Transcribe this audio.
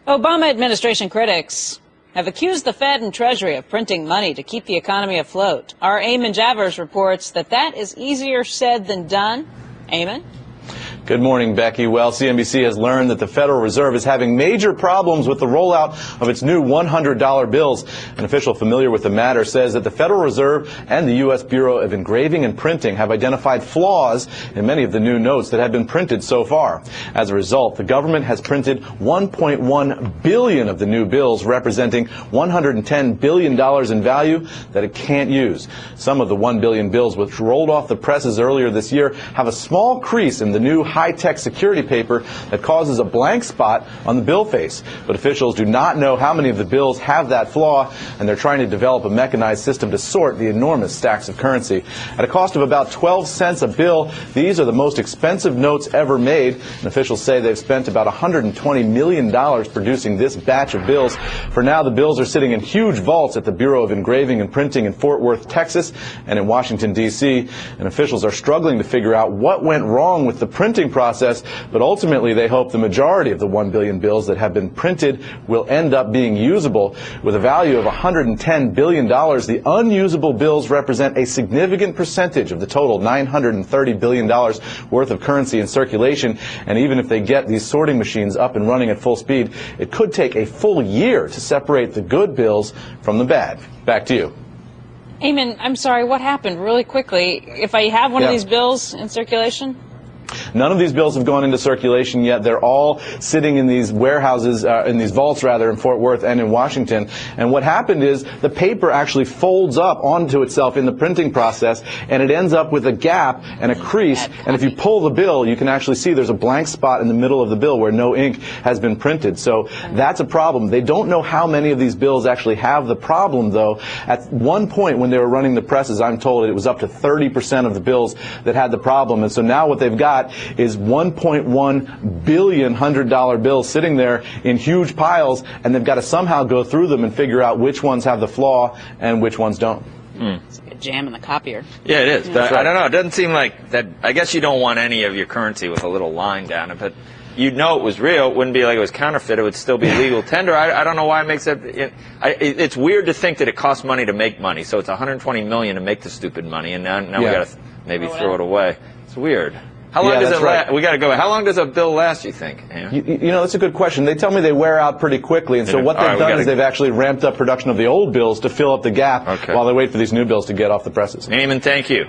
Obama administration critics have accused the Fed and Treasury of printing money to keep the economy afloat. Our Eamon Javers reports that is easier said than done. Eamon? Good morning, Becky. Well, CNBC has learned that the Federal Reserve is having major problems with the rollout of its new $100 bills. An official familiar with the matter says that the Federal Reserve and the U.S. Bureau of Engraving and Printing have identified flaws in many of the new notes that have been printed so far. As a result, the government has printed 1.1 billion of the new bills, representing $110 billion in value that it can't use. Some of the 1 billion bills which rolled off the presses earlier this year have a small crease in the new high-tech security paper that causes a blank spot on the bill face. But officials do not know how many of the bills have that flaw, and they're trying to develop a mechanized system to sort the enormous stacks of currency. At a cost of about 12 cents a bill, these are the most expensive notes ever made, and officials say they've spent about $120 million producing this batch of bills. For now, the bills are sitting in huge vaults at the Bureau of Engraving and Printing in Fort Worth, Texas, and in Washington, D.C., and officials are struggling to figure out what went wrong with the printing process, but ultimately they hope the majority of the 1 billion bills that have been printed will end up being usable. With a value of $110 billion, the unusable bills represent a significant percentage of the total $930 billion worth of currency in circulation, and even if they get these sorting machines up and running at full speed, it could take a full year to separate the good bills from the bad. Back to you. Eamon, I'm sorry, what happened really quickly? If I have one of these bills in circulation? None of these bills have gone into circulation yet. They're all sitting in these warehouses, in these vaults rather, in Fort Worth and in Washington. And what happened is the paper actually folds up onto itself in the printing process, and it ends up with a gap and a crease. And if you pull the bill, you can actually see there's a blank spot in the middle of the bill where no ink has been printed. So that's a problem. They don't know how many of these bills actually have the problem, though. At one point when they were running the presses, I'm told it was up to 30% of the bills that had the problem. And so now what they've got is 1.1 billion $100 bills sitting there in huge piles, and they've got to somehow go through them and figure out which ones have the flaw and which ones don't. It's like a jam in the copier. Yeah, it is. But I don't know. It doesn't seem like that. I guess you don't want any of your currency with a little line down it, but you'd know it was real. It wouldn't be like it was counterfeit. It would still be legal tender. I don't know why it makes it. It's weird to think that it costs money to make money. So it's $120 million to make the stupid money, and now we got to maybe throw it away. It's weird. How long does it last? We got to go. How long does a bill last, you think? You know, that's a good question. They tell me they wear out pretty quickly, and so what they've done is they've actually ramped up production of the old bills to fill up the gap while they wait for these new bills to get off the presses. Eamon, thank you.